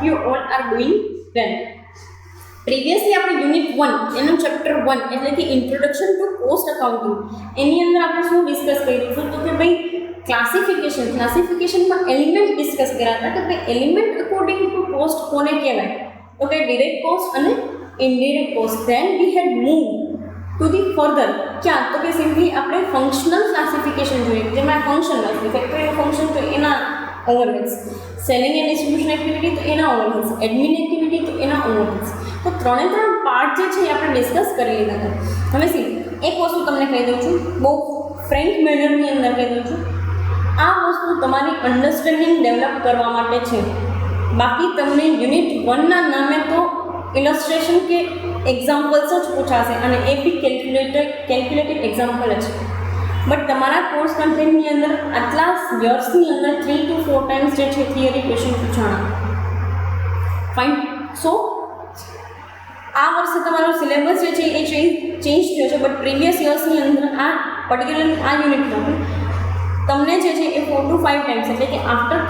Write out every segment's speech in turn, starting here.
Hope you all are doing well. Previously આપણે unit 1 એનું chapter 1 એટલે કે ઇન્ટ્રોડક્શન ટુ કોસ્ટ અકાઉન્ટિંગ એની અંદર આપણે શું ડિસ્કસ કર્યું હતું તો કે ભાઈ ક્લાસિફિકેશનમાં એલિમેન્ટ ડિસ્કસ કર્યા હતા કે ભાઈ એલિમેન્ટ અકોર્ડિંગ ટુ કોસ્ટ કોને કહેવાય તો કે ડિરેક્ટ કોસ્ટ અને indirect cost. Then we had move to the further ક્યાં તો કે સિમ્પલી આપણે ફંક્શનલ ક્લાસિફિકેશન જોઈએ જેમાં ફંક્શન હોય ફેક્ટરીનું ફંક્શન તો એના overheads, selling and distribution activity તો એના ઓવરહેડ્સ, એડમિન એક્ટિવિટી તો એના ઓવરહેડ્સ. તો ત્રણે પાર્ટ જે છે એ આપણે ડિસ્કસ કરી લીધા હતા. હવે સી એક વસ્તુ તમને કહી દઉં છું, બહુ ફ્રેન્ક મેનરની અંદર કહી દઉં છું, આ વસ્તુ તમારી અન્ડરસ્ટેન્ડિંગ ડેવલપ કરવા માટે છે. બાકી તમને યુનિટ 1ના નામે તો ઇલસ્ટ્રેશન કે એક્ઝામ્પલ્સ જ પૂછાશે અને એ બી કેલ્ક્યુલેટેડ એક્ઝામ્પલ જ. બટ તમારા કોર્સ કન્ટેન્ટની અંદર આટલા યર્સની અંદર 3 to 4 ટાઈમ્સ જે છે થિયરી ક્વેશ્ચન પૂછાણા. ફાઇન. સો આ વર્ષે તમારો સિલેબસ જે છે એ ચેન્જ થયો છે બટ પ્રીવિયસ યર્સની અંદર આ પર્ટિક્યુલરલી આ યુનિટમાં તમને જે છે એ 4 to 5 ટાઈમ્સ એટલે કે આફ્ટર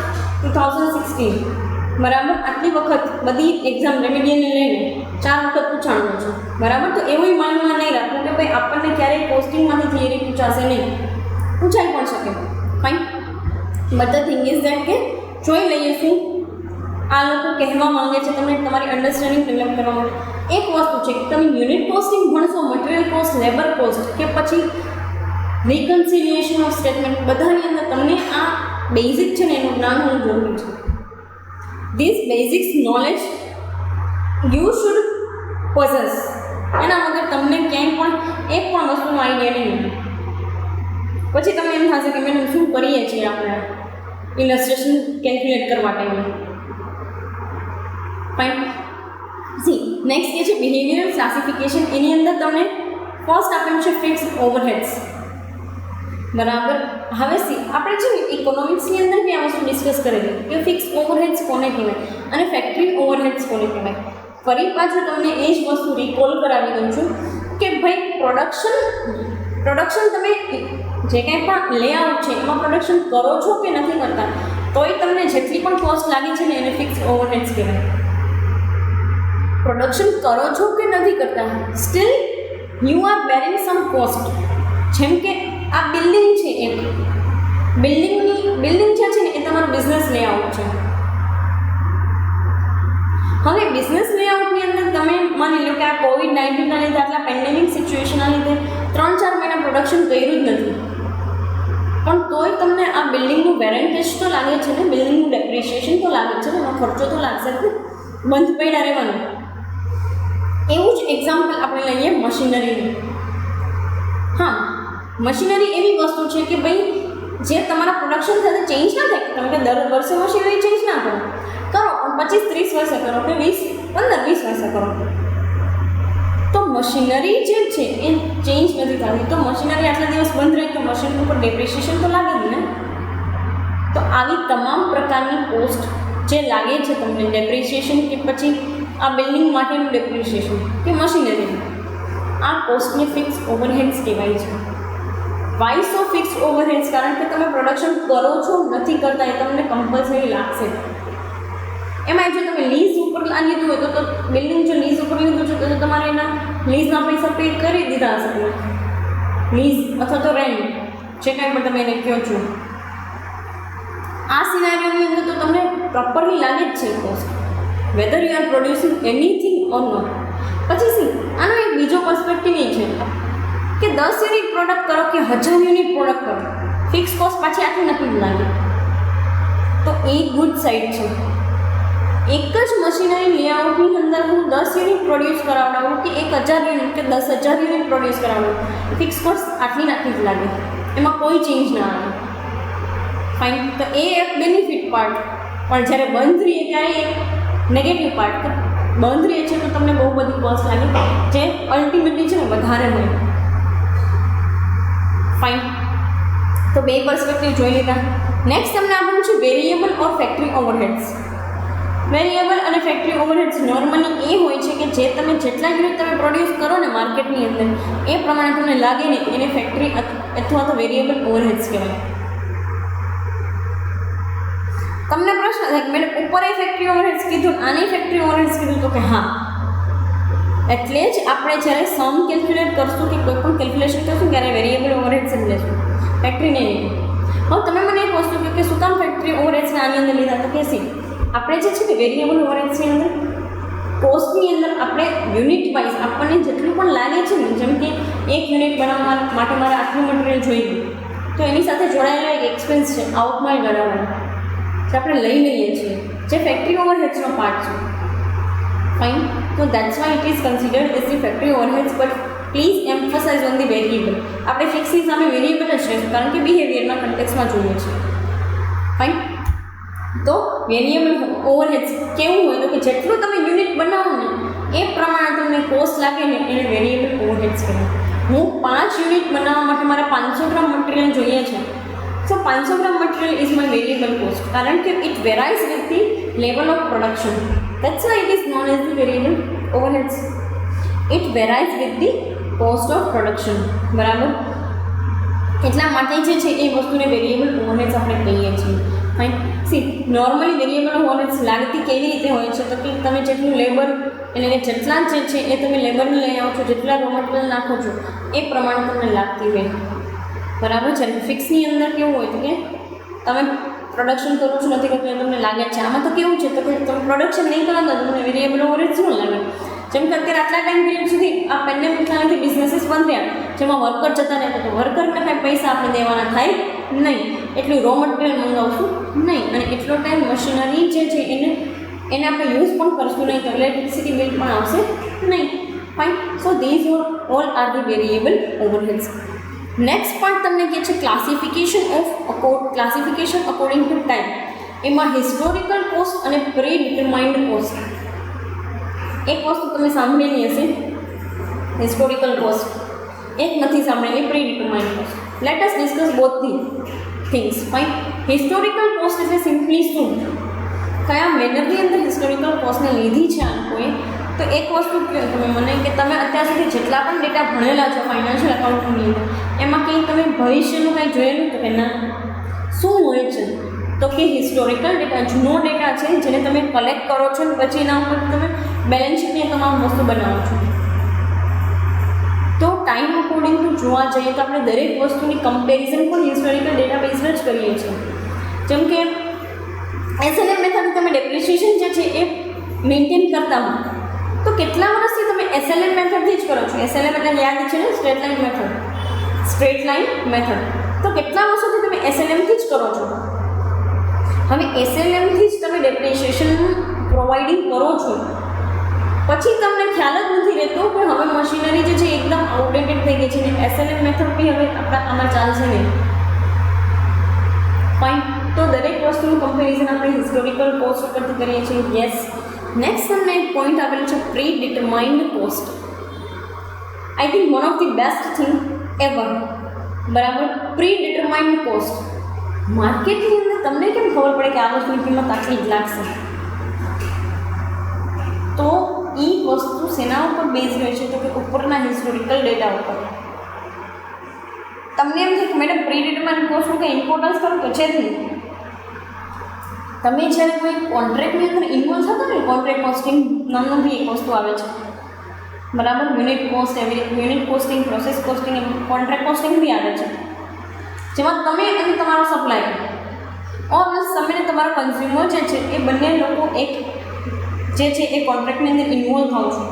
2016 બરાબર આટલી વખત બધી એક્ઝામ રેમિડિયલની લઈને 4 વખત પૂછાણું છે બરાબર. તો એવું માનમાં નહીં રાખવું કે ભાઈ આપણને ક્યારેય પોસ્ટિંગમાંથી થિયરી પૂછાશે નહીં, પૂછાઈ પણ શકે. Fine. But the thing is that કે જોઈ લઈએ શું આ લોકો કહેવા માંગે છે તમને તમારી અન્ડરસ્ટેન્ડિંગ ડેવલપ કરવા માટે. એક વસ્તુ છે કે તમે યુનિટ કોસ્ટિંગ ભણશો, મટીરિયલ કોસ્ટ, લેબર કોસ્ટ કે પછી રિકન્સિલિએશન ઓફ સ્ટેટમેન્ટ બધાની અંદર તમને આ બેઝિક છે ને એનું જ્ઞાન હોવું જરૂરી છે. This basics knowledge you should possess. એના વગર તમને ક્યાંય પણ એક પણ વસ્તુનો આઈડિયા નહીં. પછી તમને એમ થશે કે મેડમ શું કરીએ છીએ આપણે ઇલસ્ટ્રેશન કેલ્ક્યુલેટ કરવા ટાઈમે. ફાઇન. સી નેક્સ્ટ એ છે બિહેવિયરલ ક્લાસિફિકેશન. એની અંદર તમને ફર્સ્ટ આપેલું છે ફિક્સ ઓવરહેડ્સ બરાબર. હવે સી આપણે છે ને ઇકોનોમિક્સની અંદર બી આ વસ્તુ ડિસ્કસ કરેલી કે ફિક્સ ઓવરહેડ્સ કોને કહેવાય અને ફેક્ટરી ઓવરહેડ્સ કોને કહેવાય. ફરી પાછું તમને એ જ વસ્તુ રિકોલ કરાવી દઉં છું કે ભાઈ પ્રોડક્શન તમે જે કાંઈ પણ લેઆઉટ છે એમાં પ્રોડક્શન કરો છો કે નથી કરતા તોય તમને જેટલી પણ કોસ્ટ લાગી છે ને એને ફિક્સ ઓવરહેડ્સ કહેવાય. પ્રોડક્શન કરો છો કે નથી કરતા still you are bearing some cost. જેમ કે આ બિલ્ડિંગ છે, એક બિલ્ડિંગ જે છે ને એ તમારું બિઝનેસ લેઆઉટ છે. હવે બિઝનેસ લેઆઉટની અંદર તમે માની લો કે આ COVID-19ના લીધે આટલા પેન્ડેમિક સિચ્યુએશનના લીધે 3-4 મહિના પ્રોડક્શન કર્યું જ નથી પણ તોય તમને આ બિલ્ડિંગનું વેરેન્ટેજ તો લાગે છે ને, બિલ્ડિંગનું ડેપ્રિસિએશન તો લાગે છે ને, એનો ખર્ચો તો લાગશે ને, બંધ પડ્યા રહેવાનું. એવું જ એક્ઝામ્પલ આપણે લઈએ મશીનરીનું. હા, મશીનરી એવી વસ્તુ છે કે ભાઈ જે તમારા પ્રોડક્શન સાથે ચેન્જ ના થાય. તમે કે દર વર્ષે મશીનરી ચેન્જ ના કરો પણ 25-30 વર્ષે કરો કે 15-20 વર્ષે કરો તો મશીનરી જે છે એ ચેન્જ નથી થતી. તો મશીનરી આટલા દિવસ બંધ રહી તો મશીન ઉપર ડેપ્રિસિએશન તો લાગે જ ને. તો આવી તમામ પ્રકારની કોસ્ટ જે લાગે છે તમને ડેપ્રિસિએશન કે પછી આ બિલ્ડિંગ માટેનું ડેપ્રિસિએશન કે મશીનરીનું, આ કોસ્ટને ફિક્સ ઓવરહેડ્સ કહેવાય છે. વાય સો ફિક્સ ઓવરહેડ્સ? કારણ કે તમે પ્રોડક્શન કરો છો નથી કરતા એ તમને કમ્પલસરી લાગશે. એમાં જો તમે લીઝ ઉપર લીધું હોય તો બિલ્ડિંગ જો લીઝ ઉપર લીધું છે તો તમારે એના લીઝના પૈસા પે કરી દીધા હશે. લીઝ અથવા તો રેન્ટ જે કાંઈ પણ તમે એને કહો છો. આ સિનારીઓની અંદર તો તમને પ્રોપરલી લાગે જ છે cost, whether you are producing anything or not. પછી સી આનો એક બીજો પર્સપેક્ટિવ એ છે કે 10 યુનિટ પ્રોડક્ટ કરો કે 1000 યુનિટ પ્રોડક્ટ કરો, ફિક્સ કોસ્ટ પાછી આટલી નથી લાગે તો એ ગુડ સાઇડ છે. એક જ મશીનરી લેઆઉટની અંદર હું 10 યુનિટ પ્રોડ્યુસ કરાવડાવું કે 1000 યુનિટ કે 10,000 યુનિટ પ્રોડ્યુસ કરાવડાવું, ફિક્સ કોસ્ટ આટલી નથી જ લાગે, એમાં કોઈ ચેન્જ ના આવે. ફાઇન. તો એ એક બેનિફિટ પાર્ટ. પણ જ્યારે બંધ રહીએ ત્યારે એક નેગેટિવ પાર્ટ. બંધ રહે છે તો તમને બહુ બધી કોસ્ટ લાગે જે અલ્ટિમેટલી છે ને વધારે હોય. ફાઇન. તો બે પર્સપેક્ટિવ જોઈ લીધા. નેક્સ્ટ તમને આપણું છે વેરિયેબલ ઓર ફેક્ટરી ઓવરહેડ્સ. વેરિયેબલ અને ફેક્ટરી ઓવરહેડ્સ નોર્મલી એ હોય છે કે જે તમે જેટલા યુનિટ તમે પ્રોડ્યુસ કરો ને માર્કેટની અંદર એ પ્રમાણે તમને લાગે ને એને ફેક્ટરી અથવા તો વેરિયેબલ ઓવરહેડ્સ કહેવાય. તમને પ્રશ્ન થાય કે મેડમ ઉપર ફેક્ટરી ઓવરહેડ્સ કીધું, આની ફેક્ટરી ઓવરહેડ્સ કીધું, તો કે હા. એટલે જ આપણે જ્યારે સમ કેલ્ક્યુલેટ કરશું કે કોઈ પણ કેલ્ક્યુલેશન કરશું ત્યારે વેરિયેબલ ઓવરહેડ્સ જ લેશું, ફેક્ટરી નહીં લેવું. હવે તમે મને એક વસ્તુ કહો કે શું કામ ફેક્ટરી ઓવરહેડ્સને આની અંદર લીધા? તો કે સી આપણે જે છે ને વેરિયેબલ ઓવરહેડ્સની અંદર કોસ્ટની અંદર આપણે યુનિટ વાઇઝ આપણને જેટલું પણ લાગે છે ને, જેમ કે એક યુનિટ બનાવવા માટે મારે આટલું મટીરિયલ જોઈએ, તો એની સાથે જોડાયેલો એક એક્સપેન્સ છે આઉટમાઇલ બનાવવાનો, જે આપણે લઈ લઈએ છીએ, જે ફેક્ટરી ઓવરહેડ્સનો પાર્ટ છે. Fine. So that's why it is considered as the factory overheads, but please emphasize on the variable. આપણે ફિક્સની સામે વેરિયેબલ જ રહેશું, કારણ કે બિહેવિયરના કન્ટેક્સમાં જોઈએ છે. ફાઇન. તો વેરિયેબલ ઓવરહેડ્સ કેવું હોય તો કે જેટલું તમે યુનિટ બનાવો ને એ પ્રમાણે તમને કોસ્ટ લાગે ને એને વેરિયેબલ ઓવરહેડ્સ કહેવાય. હું 5 યુનિટ બનાવવા માટે મારે 500 ગ્રામ મટીરિયલ જોઈએ છે, so 500 gram material is my variable cost, કારણ કે it varies with the level of production. That's why it is known as the variable overheads. It varies with the cost of production. બરાબર. એટલા માટે જે છે એ વસ્તુને વેરિયેબલ ઓવરહેડ્સ આપણે કહીએ છીએ. Fine. C normally variable overheads લાગતી કેવી રીતે હોય છે તો કે તમે જેટલું લેબર એટલે કે જેટલા જે છે એ તમે લેબરને લઈ આવો છો, જેટલા રો મટીરિયલ નાખો છો એ પ્રમાણે તમને લાગતી હોય. બરાબર છે. ફિક્સની અંદર કેવું હોય તો કે તમે પ્રોડક્શન કરો છો નથી કરતું એ તમને લાગે છે. આમાં તો કેવું છે તો કે તમે પ્રોડક્શન નહીં કરો તો તમને વેરિયેબલ ઓવરહેડ્સ શું લાગે? જેમ કે અત્યારે આટલા ટાઈમ પીરિયડ સુધી આ પેન્ડેમિકના લીધે બિઝનેસીસ બંધ રહ્યા, જેમાં વર્કર જતા રહેતા, તો વર્કરને કાંઈ પૈસા આપણે દેવાના થાય નહીં, એટલું રો મટીરિયલ મંગાવશું નહીં, અને એટલો ટાઈમ મશીનરી જે છે એને આપણે યુઝ પણ કરશું નહીં, તો ઇલેક્ટ્રિસિટી બિલ પણ આવશે નહીં. Fine. So these all are the variable overheads. Next part તમને કહે છે ક્લાસિફિકેશન અકોર્ડિંગ ટુ ટાઈમ. એમાં હિસ્ટોરિકલ કોસ્ટ અને પ્રી ડિટરમાઇન્ડ કોસ્ટ. એક વસ્તુ તમે સાંભળેલી હશે હિસ્ટોરિકલ કોસ્ટ, એક નથી સાંભળેલી predetermined cost. Let us discuss both the things. Fine. Historical cost એટલે સિમ્પલી શું, કયા મેનરની અંદર હિસ્ટોરિકલ કોસ્ટને લીધી છે આ લોકોએ? તો એક વસ્તુ કહો તમે મને કે તમે અત્યાર સુધી જેટલા પણ ડેટા ભણેલા છો ફાઇનાન્શિયલ એકાઉન્ટિંગની અંદર, એમાં કંઈ તમે ભવિષ્યનું કાંઈ જોયેલું તો કે ના? શું હોય છે તો કે હિસ્ટોરિકલ ડેટા, જૂનો ડેટા છે જેને તમે કલેક્ટ કરો છો ને પછી એના ઉપર તમે બેલેન્સ શીટની તમામ વસ્તુ બનાવો છો. તો ટાઈમ અકોર્ડિંગ ટુ જોવા જઈએ તો આપણે દરેક વસ્તુની કમ્પેરિઝન પણ હિસ્ટોરિકલ ડેટાબેઝ જ કરીએ છીએ. જેમ કે એસએલએમ મેથડ તમે ડેપ્રિસિએશન જે છે એ મેન્ટેન કરતા હો તો કેટલા વર્ષથી તમે એસએલએમ મેથડથી જ કરો છો? એસએલએમ એટલે યાદ છે ને, સ્ટ્રેટ લાઇન મેથડ. તો કેટલા વર્ષોથી તમે એસએલએમથી જ કરો છો? હવે એસએલએમથી જ તમે ડેપ્રિસિએશન પ્રોવાઇડિંગ કરો છો, પછી તમને ખ્યાલ જ નથી રહેતો કે હવે મશીનરી જે છે એકદમ આઉટડેટેડ થઈ ગઈ છે ને એસએલએમ મેથડ બી હવે આમાં ચાલશે નહીં. ફાઇન. તો દરેક વસ્તુનું કમ્પેરિઝન આપણે હિસ્ટોરિકલ કોસ્ટ પરથી કરીએ છીએ. યસ. નેક્સ્ટ તમને એક પોઈન્ટ આપેલું છે predetermined cost. I think one of the best thing ever. બરાબર. Predetermined cost. માર્કેટની અંદર તમને કેમ ખબર પડે કે આ વસ્તુની કિંમત આટલી જ લાગશે? તો એ વસ્તુ શેના ઉપર બેઝ હોય છે તો કે ઉપરના હિસ્ટોરિકલ ડેટા ઉપર. તમને એમ છે કે મેડમ પ્રી ડિટરમાઇન્ડ કોસ્ટનું કંઈ ઇમ્પોર્ટન્સ ખરું? તો છે જ નહીં. તમે જ્યારે કોઈ કોન્ટ્રાક્ટની અંદર ઇન્વોલ્વ થતા ને, કોન્ટ્રાક્ટ કોસ્ટિંગ નામનું બી એક વસ્તુ આવે છે. બરાબર. યુનિટ કોસ્ટ, એવી રીતે unit costing, process costing, contract costing બી આવે છે, જેમાં તમે અને તમારો સપ્લાયર ઓર તમે ને તમારો કન્ઝ્યુમર જે છે એ બંને લોકો એક જે છે એ કોન્ટ્રાક્ટની અંદર ઇન્વોલ્વ થાવ છો,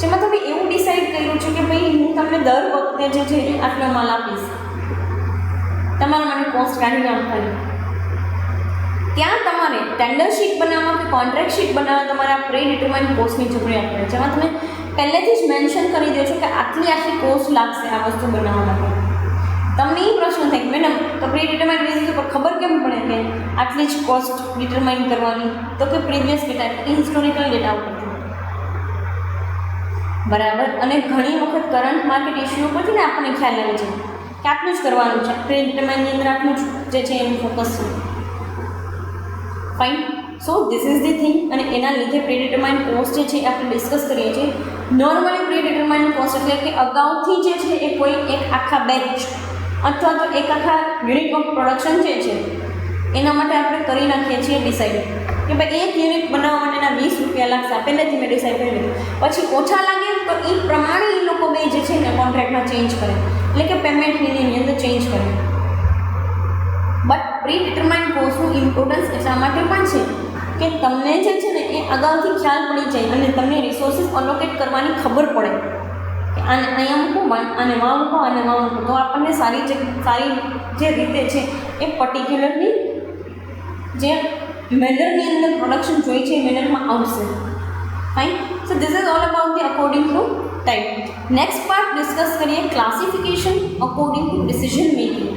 જેમાં તમે એવું ડિસાઇડ કર્યું છે કે ભાઈ હું તમને દર વખતે જે છે એ આટલો માલ આપીશ, તમારા મને કોસ્ટ કાઢીને આપવાની. ત્યાં તમારે ટેન્ડર શીટ બનાવવા કે કોન્ટ્રાક્ટ શીટ બનાવવા તમારે આ પ્રી ડિટરમાઇન્ડ કોસ્ટની જરૂરિયાત પડે, જેમાં તમે પહેલેથી જ મેન્શન કરી દો છો કે આટલી કોસ્ટ લાગશે આ વસ્તુ બનાવવા માટે. તમને એ પ્રશ્ન થાય કે મેડમ તો પ્રી ડિટરમાઇન્ડ બેઝિસ ઉપર ખબર કેમ પડે કે આટલી જ કોસ્ટ ડિટરમાઇન કરવાની? તો કે પ્રીવિયસ ડેટા એટલે હિસ્ટોરિકલ ડેટા ઉપરથી. બરાબર. અને ઘણી વખત કરંટ માર્કેટ ઇસ્યુ ઉપરથી ને આપણને ખ્યાલ આવે છે કે આટલું જ કરવાનું છે, પ્રી ડિટરમાઇનની અંદર આટલું જ જે છે એનું ફોકસ છે. Fine. So this is the thing. અને એના લીધે પ્રી ડિટરમાઇન્ડ કોસ્ટ જે છે આપણે ડિસ્કસ કરીએ છીએ. નોર્મલી પ્રી ડિટરમાઇન્ડ કોસ્ટ એટલે કે અગાઉથી જે છે એ કોઈ એક આખા બેચ અથવા તો એક આખા યુનિટ ઓફ પ્રોડક્શન જે છે એના માટે આપણે કરી નાખીએ છીએ ડિસાઇડ કે ભાઈ 1 યુનિટ બનાવવા માટેના 20 રૂપિયા લાગશે, પહેલેથી મેં ડિસાઇડ કરી લીધું. પછી ઓછા લાગે તો એ પ્રમાણે એ લોકો બે જે છે ને કોન્ટ્રાક્ટમાં ચેન્જ કરે, એટલે કે પેમેન્ટની અંદર ચેન્જ કરે. બટ પ્રી ડિટરમાઇન્ડ કોસ્ટનું ઇમ્પોર્ટન્સ એટલા માટે પણ છે કે તમને જે છે ને એ અગાઉથી ખ્યાલ પડી જાય અને તમને રિસોર્સિસ અલોકેટ કરવાની ખબર પડે કે આને અહીંયા મૂકો, આને વાં મૂકો, આને વાં મૂકો, તો આપણને સારી જે રીતે છે એ પર્ટિક્યુલરની જે મેનરની અંદર પ્રોડક્શન જોઈએ છે એ મેનરમાં આવશે. Fine. So this is all about the according to type. Next part discuss કરીએ classification according to decision making.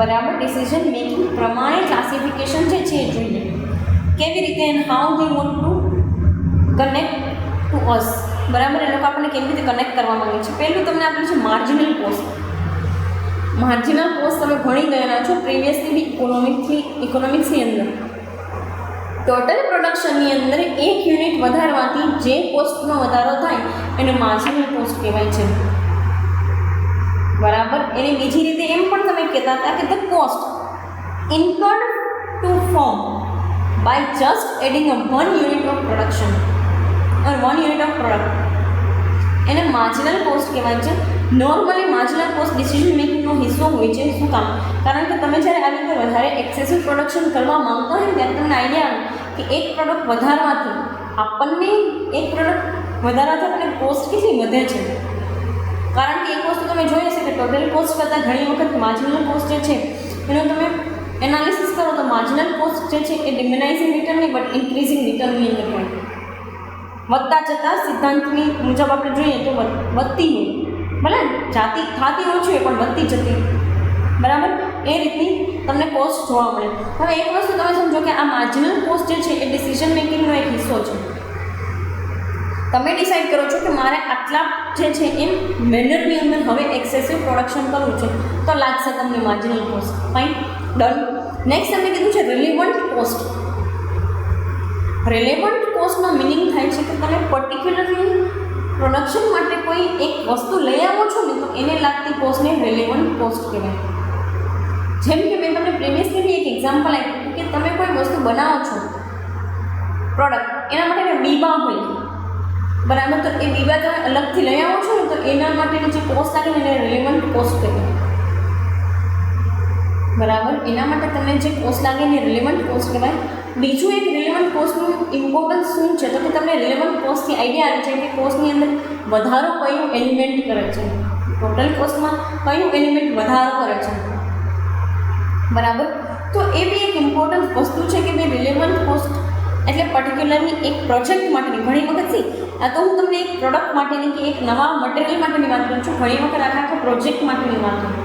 બરાબર, ડિસિઝન મેકિંગ પ્રમાણે ક્લાસિફિકેશન જે છે એ જોઈએ કેવી રીતે and how they want to connect to us. બરાબર, એ લોકો આપણને કેવી રીતે કનેક્ટ કરવા માંગે છે. પહેલું તમને આપ્યું છે માર્જિનલ કોસ્ટ. માર્જિનલ કોસ્ટ તમે ભણી ગયેલા છો પ્રીવિયસલી બી ઇકોનોમિક્સની અંદર. ટોટલ પ્રોડક્શનની અંદર 1 યુનિટ વધારવાથી જે કોસ્ટનો વધારો થાય એને માર્જિનલ કોસ્ટ કહેવાય છે. બરાબર, એની બીજી રીતે એમ પણ તમે કહેતા હતા કે the cost incurred to form by just adding a 1 unit of production or 1 unit of product એને માર્જિનલ કોસ્ટ કહેવાય છે. નોર્મલી માર્જિનલ કોસ્ટ ડિસિઝન મેકિંગનો હિસ્સો હોય છે. શું કામ? કારણ કે તમે જ્યારે આવી રીતે વધારે એક્સેસિવ પ્રોડક્શન કરવા માંગતા હોય ત્યારે તમને આઈડિયા આવે કે એક પ્રોડક્ટ વધારવાથી આપણને કોસ્ટ કેટલી વધે છે. કારણ કે એક વસ્તુ તમે જોઈ હશે કે ટોટલ કોસ્ટ કરતાં ઘણી વખત માર્જિનલ કોસ્ટ જે છે એનું તમે એનાલિસિસ કરો તો માર્જિનલ કોસ્ટ જે છે એ ડિમિનાઇઝિંગ રિટર્નની બટ ઇન્ક્રીઝિંગ રિટર્નની અંદર હોય. વધતા જતાં સિદ્ધાંતની મુજબ આપણે જોઈએ તો વધતી હોય, ભલે થતી ઓછી હોય પણ વધતી જતી. બરાબર, એ રીતની તમને કોસ્ટ જોવા મળે. હવે એક વસ્તુ તમે સમજો કે આ માર્જિનલ કોસ્ટ જે છે એ ડિસિઝન મેકિંગનો એક હિસ્સો છે. તમે ડિસાઇડ કરો છો કે મારે આટલા જે છે એમ મેનરની અંદર હવે એક્સેસિવ પ્રોડક્શન કરવું છે તો લાગશે તમને marginal cost. Fine, done. Next તમને કીધું છે રિલેવન્ટ કોસ્ટ. રિલેવન્ટ કોસ્ટનો મિનિંગ થાય છે કે તમે પર્ટિક્યુલરલી પ્રોડક્શન માટે કોઈ એક વસ્તુ લઈ આવો છો ને તો એને લાગતી કોસ્ટને રિલેવન્ટ કોસ્ટ કહેવાય. જેમ કે મેં તમને પ્રીવિયસલી એક એક્ઝામ્પલ આપ્યું કે તમે કોઈ વસ્તુ બનાવો છો પ્રોડક્ટ, એના માટે બીબા હોય. બરાબર, તો એ બીબા તમે અલગથી લઈ આવો છો ને તો એના માટેની જે કોસ્ટ લાગે ને એને રિલેવન્ટ કોસ્ટ કહેવાય. બરાબર, એના માટે તમને જે કોસ્ટ લાગે એને રિલેવન્ટ કોસ્ટ કહેવાય. બીજું એક રિલેવન્ટ કોસ્ટનું ઇમ્પોર્ટન્સ શું છે તો કે તમને રિલેવન્ટ કોસ્ટથી આઈડિયા આવે છે કે કોસ્ટની અંદર વધારો કયું એલિમેન્ટ કરે છે, ટોટલ કોસ્ટમાં કયું એલિમેન્ટ વધારો કરે છે. બરાબર, તો એ બી એક ઇમ્પોર્ટન્ટ વસ્તુ છે કે ભાઈ રિલેવન્ટ કોસ્ટ એટલે પર્ટિક્યુલરલી એક પ્રોજેક્ટ માટેની. ઘણી વખત આ તો હું તમને એક પ્રોડક્ટ માટેની કે એક નવા મટીરિયલ માટેની વાત કરું છું, ઘણી વખત આખા પ્રોજેક્ટ માટેની વાત કરું.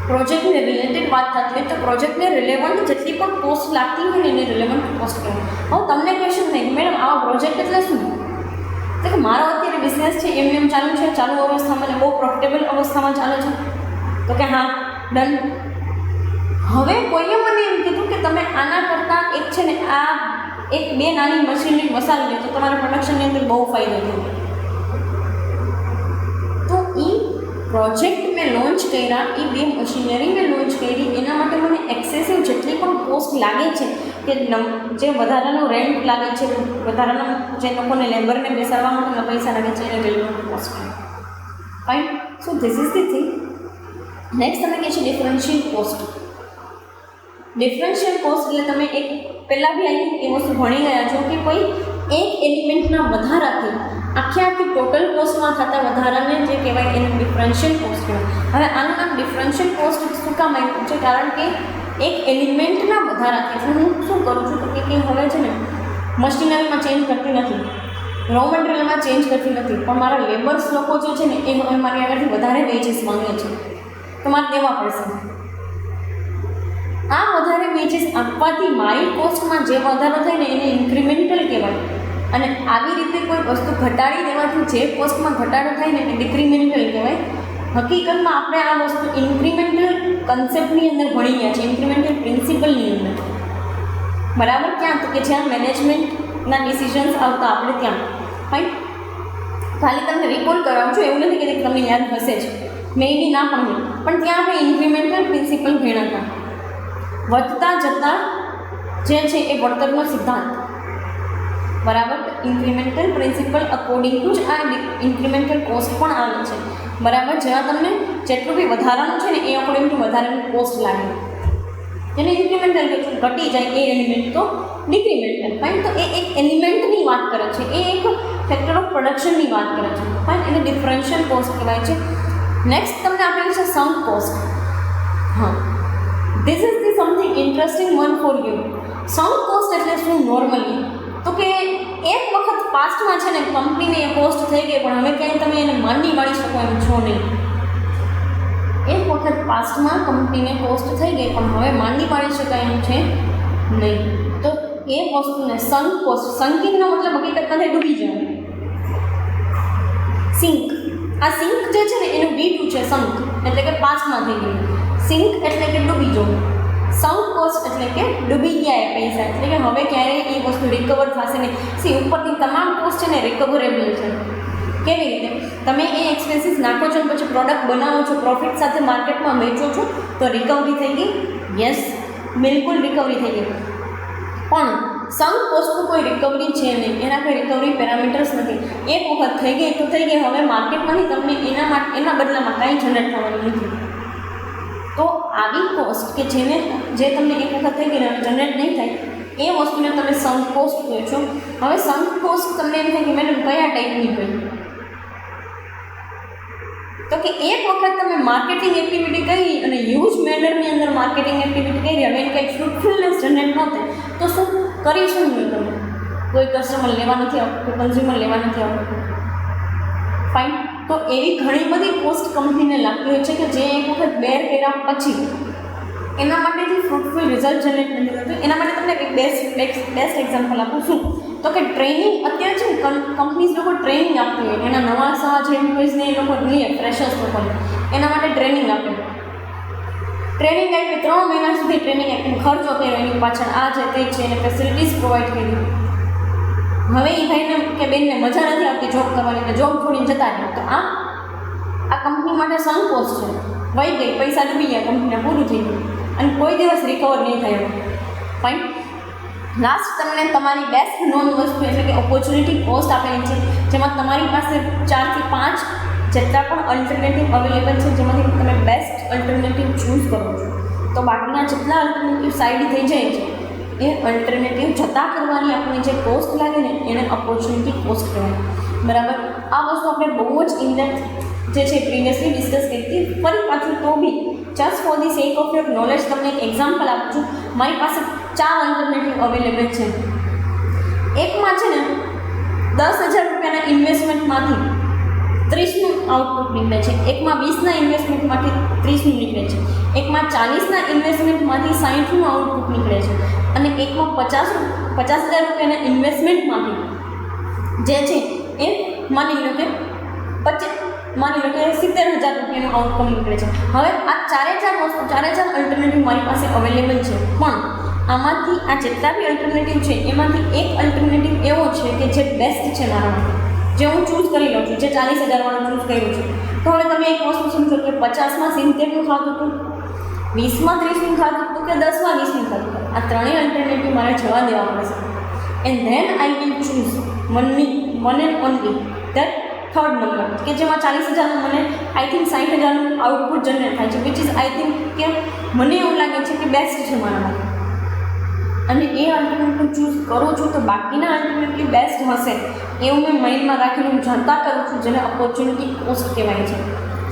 પ્રોજેક્ટને રિલેટેડ વાત થતી હોય તો પ્રોજેક્ટને રિલેવન્ટ જેટલી પણ કોસ્ટ લાગતી હોય ને એને રિલેવન્ટ કોસ્ટ કહેવાય. હવે તમને ક્વેશ્ચન થાય મેડમ આવા પ્રોજેક્ટ એટલે શું? તો કે મારો અત્યારે બિઝનેસ છે એમ ચાલુ છે, ચાલુ અવસ્થામાં ને બહુ પ્રોફિટેબલ અવસ્થામાં ચાલે છે. તો કે હા, ડન. હવે કોઈએ મને એમ કીધું કે તમે આના કરતાં એક છે ને આ 1-2 નાની મશીનરી વસાવી લે તો તમારા પ્રોડક્શનની અંદર બહુ ફાયદો થાય. તો એ પ્રોજેક્ટ મેં લોન્ચ કર્યા, એ 2 મશીનરી મેં લોન્ચ કરી, એના માટે મને એક્સેસિવ જેટલી પણ કોસ્ટ લાગે છે કે જે વધારાનું રેન્ટ લાગે છે, વધારાનું જે લોકોને લેબરને બેસાડવા માટેના પૈસા લાગે છે એને relevant cost. Fine. So this is the thing. Next તમે કહે છે ડિફરન્શિયલ કોસ્ટ. ડિફરન્શિયલ કોસ્ટ એટલે તમે એક પહેલાં બી આવી એ વસ્તુ ભણી ગયા છો કે કોઈ એક એલિમેન્ટના વધારાથી આખી ટોટલ કોસ્ટમાં થતા વધારાને જે કહેવાય એને ડિફરન્શિયલ કોસ્ટ કહેવાય. હવે આનું નામ ડિફરન્શિયલ કોસ્ટ શું કામ આવ્યું છે? કારણ કે એક એલિમેન્ટના વધારાથી એટલે હું શું કરું છું તો કે હવે છે ને મશીનરીમાં ચેન્જ કરતી નથી, રો મટીરિયલમાં ચેન્જ કરતી નથી, પણ મારા લેબર્સ લોકો જે છે ને એ હવે મારી આગળથી વધારે વેજીસ માંગે છે તો મારે દેવા પડશે. આ વધારે વેજીસ આપવાથી મારી કોસ્ટમાં જે વધારો થાય ને એને ઇન્ક્રીમેન્ટલ કહેવાય. અને આવી રીતે કોઈ વસ્તુ ઘટાડી દેવાથી જે કોસ્ટમાં ઘટાડો થાય ને એને ડિક્રીમેન્ટલ કહેવાય. હકીકતમાં આપણે આ વસ્તુ ઇન્ક્રીમેન્ટલ કન્સેપ્ટની અંદર ભણી ગયા છે, ઇન્ક્રીમેન્ટલ પ્રિન્સિપલની અંદર. બરાબર, ક્યાં તો કે જ્યાં મેનેજમેન્ટના ડિસિઝન્સ આવતા આપણે ત્યાં. ફાઇન. ખાલી તમને રિકોલ કરાવું છું, એવું નથી કે તમને યાદ હશે જ, મે બી ના પણ ત્યાં આપણે ઇન્ક્રીમેન્ટલ પ્રિન્સિપલ ભણ્યા હતા. વધતા જતા જે છે એ વળતરનો સિદ્ધાંત, બરાબર. ઇન્ક્રીમેન્ટલ પ્રિન્સિપલ અકોર્ડિંગ ટુ જ આ ઇન્ક્રીમેન્ટલ કોસ્ટ પણ આવે છે, બરાબર. જેમાં તમને જેટલું બી વધારાનું છે ને એ અકોર્ડિંગ ટુ વધારાની કોસ્ટ લાગે, જેને ઇન્ક્રીમેન્ટલ ઘટી જાય એ એલિમેન્ટ તો ડિક્રીમેન્ટલ. ફાઇન. તો એ એક એલિમેન્ટની વાત કરે છે, એ એક ફેક્ટર ઓફ પ્રોડક્શનની વાત કરે છે. ફાઇન. એને ડિફરન્શિયલ કોસ્ટ કહેવાય છે. નેક્સ્ટ તમને આપેલું છે સંક કોસ્ટ. હા, this is the something interesting one for you. Sunk cost એટલે શું નોર્મલી? તો કે એક વખત પાસ્ટમાં છે ને કંપનીને એ કોસ્ટ થઈ ગઈ, પણ હવે ક્યાંય તમે એને માંડી વાળી શકો એમ છો નહીં. એક વખત પાસ્ટમાં કંપનીને કોસ્ટ થઈ ગઈ, પણ હવે માંડી પાડી શકાય એમ છે નહીં. તો એ વસ્તુને સંક કોસ્ટ, સંકિંગનો મતલબ હકીકતમાં થાય ડૂબી જવું. સિંક, આ સિંક જે છે ને એનું V2 છે સંક, એટલે કે પાસ્ટમાં થઈ ગયું. સિંક એટલે કે ડૂબી જવું. સંક કોસ્ટ એટલે કે ડૂબી ગયા એ પૈસા, એટલે કે હવે ક્યારેય એ વસ્તુ રિકવર થશે નહીં. ઉપરથી તમામ કોસ્ટ છે ને રિકવરેબલ છે. કેવી રીતે? તમે એ એક્સપેન્સીસ નાખો છો, પછી પ્રોડક્ટ બનાવો છો, પ્રોફિટ સાથે માર્કેટમાં વેચો છો, તો રિકવરી થઈ ગઈ? યસ, બિલકુલ રિકવરી થઈ ગઈ. પણ સંક કોસ્ટનું કોઈ રિકવરી છે નહીં, એના કોઈ રિકવરી પેરામીટર્સ નથી. એક વખત થઈ ગઈ તો થઈ ગઈ, હવે માર્કેટમાંથી તમને એના બદલામાં કાંઈ જનરેટ થવાનું નથી. તો આવી કોસ્ટ કે જે તમને એક વખત થઈ ગઈ જનરેટ નહીં થાય, એ વસ્તુને તમે સંક કોસ્ટ કહો છો. હવે સંક કોસ્ટ તમને એમ થાય કે મેડમ કયા ટાઈપની હોય? તો કે એક વખત તમે માર્કેટિંગ એક્ટિવિટી કરી અને હ્યુજ મેનરની અંદર માર્કેટિંગ એક્ટિવિટી કરી, હવે કંઈક ફ્રૂટફુલનેસ જનરેટ ન થાય, તો શું કરી શું નહીં તમે? કોઈ કસ્ટમર લેવા નથી આવતું, કોઈ કન્ઝ્યુમર લેવા નથી આવતું. ફાઇન. તો એવી ઘણી બધી કોસ્ટ કંપનીને લાગતી હોય છે કે જે એક વખત બેર કર્યા પછી એના માટેથી ફ્રૂટફુલ રિઝલ્ટ જનરેટ નથી થતું. એના માટે તમને એક બેસ્ટ એક્ઝામ્પલ આપું. શું? તો કે ટ્રેનિંગ અત્યારે છે ને કંપનીઝ લોકો ટ્રેનિંગ આપતી હોય, એના નવા જે એમ્પ્લોઈઝને એ લોકો લે, ફ્રેશર્સ લોકોને એના માટે ટ્રેનિંગ આપે. ટ્રેનિંગ આપી 3 મહિના સુધી ટ્રેનિંગ આપીને ખર્ચો કર્યો એની પાછળ, આ છે તે છે, એને ફેસિલિટીઝ પ્રોવાઈડ કરી. હવે એ ભાઈને કે બેનને મજા નથી આવતી જોબ કરવાની, એટલે જોબ છોડીને જતા રહે. તો આ કંપની માટે સંક કોસ્ટ છે. વહી ગઈ, પૈસા ડૂબી ગયા, કંપનીને પૂરું થઈ ગયું અને કોઈ દિવસ રિકવર નહીં થયો. ફાઇન. લાસ્ટ તમને તમારી બેસ્ટ નોન વસ્તુ એટલે કે ઓપોર્ચ્યુનિટી કોસ્ટ આપેલી છે, જેમાં તમારી પાસે 4 થી 5 જેટલા પણ અલ્ટરનેટિવ અવેલેબલ છે, જેમાંથી તમે બેસ્ટ અલ્ટરનેટિવ ચૂઝ કરો છો. તો બાકીના જેટલા અલ્ટરનેટિવ સાઈડ થઈ જાય છે, એ અલ્ટરનેટિવ જતા કરવાની આપણી જે કોસ્ટ લાગે ને એને ઓપોર્ચ્યુનિટી કોસ્ટ કહેવાય. બરાબર. આ વસ્તુ આપણે બહુ જ ઇનડેપ્થ જે છે પ્રીવિયસલી ડિસ્કસ કરી હતી. ફરી પાછું તો બી just for the sake of your knowledge તમને એક એક્ઝામ્પલ આપું છું. મારી પાસે 4 અલ્ટરનેટિવ અવેલેબલ છે. એકમાં છે ને 10,000 રૂપિયાના ઇન્વેસ્ટમેન્ટમાંથી 30નું આઉટપુટ નીકળે છે, એકમાં 20ના ઇન્વેસ્ટમેન્ટમાંથી 30નું નીકળે છે, એકમાં 40ના ઇન્વેસ્ટમેન્ટમાંથી 60નું આઉટપુટ નીકળે છે, અને એકમાં 50,000 રૂપિયાના ઇન્વેસ્ટમેન્ટમાંથી જે છે એ માની લો કે 70,000 રૂપિયાનું આઉટકમ નીકળે છે. હવે આ 4 અલ્ટરનેટિવ મારી પાસે અવેલેબલ છે, પણ આમાંથી આ જેટલા બી અલ્ટરનેટિવ છે એમાંથી એક અલ્ટરનેટિવ એવો છે કે જે બેસ્ટ છે મારા માટે, જે હું ચૂઝ કરી લઉં છું, જે 40,000 વાળું ચૂઝ કર્યું છે. તો હવે તમે એક વસ્તુ સમજો કે 50માં 70નું ખાતું હતું, 20માં 30નું ખાતું હતું, કે 10માં 20નું ખાતું હતું. આ ત્રણેય અલ્ટરનેટિવ મારે જવા દેવા પડશે. And then I will choose one and only that third number, કે જેમાં 40,000નું મને આઈ થિંક 60,000નું આઉટપુટ જનરેટ થાય છે, વિચ ઇઝ આઈ થિંક કે મને એવું લાગે છે કે બેસ્ટ છે મારા માટે, અને એ અલ્ટરનેટિવ ચૂઝ કરું છું. તો બાકીના અલ્ટરનેટિવ બેસ્ટ હશે એવું મેં માઇન્ડમાં રાખીને હું જનતા કરું છું, જેને ઓપોર્ચ્યુનિટી કોસ્ટ કહેવાય છે.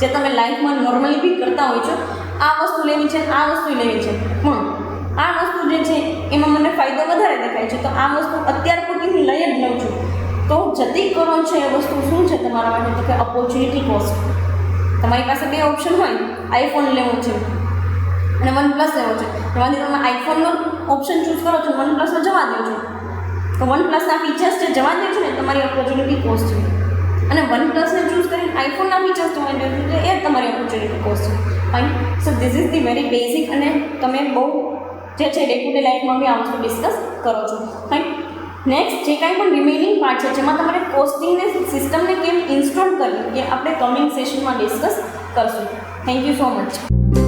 જે તમે લાઈફમાં નોર્મલી બી કરતા હોય છો, આ વસ્તુ લેવી છે, આ વસ્તુ લેવી છે, પણ આ વસ્તુ જે છે એમાં મને ફાયદો વધારે દેખાય છે, તો આ વસ્તુ અત્યાર પૂરતી હું લઈ જ લઉં છું. તો જતી કરો છે એ વસ્તુ શું છે તમારા માટે? તો કે ઓપોર્ચ્યુનિટી કોસ્ટ. તમારી પાસે 2 ઓપ્શન હોય, આઈફોન લેવો છે અને OnePlus લેવો છે, એમાંથી તમે આઈફોનનો ઓપ્શન ચૂઝ કરો છો, OnePlusનો જવા દો છો, તો OnePlusના ફીચર્સ જે જવા દે છે ને તમારી ઓપોર્ચ્યુનિટી કોસ્ટ છે, અને OnePlusને ચૂઝ કરીને આઈફોનના ફીચર્સ જવા દો છો, એ તમારી ઓપોર્ચ્યુનિટી કોસ્ટ છે. Fine. So this is the very basic, અને તમે બહુ જે છે ડે ટુ ડે લાઈફમાં બી આ વસ્તુ ડિસ્કસ કરો છો. ફાઇન. નેક્સ્ટ જે કાંઈ પણ રિમેઇનિંગ પાર્ટ છે, જેમાં તમારે કોસ્ટિંગને સિસ્ટમને કેમ ઇન્સ્ટોલ કરવી એ આપણે કમિંગ સેશનમાં ડિસ્કસ કરશું. Thank you so much.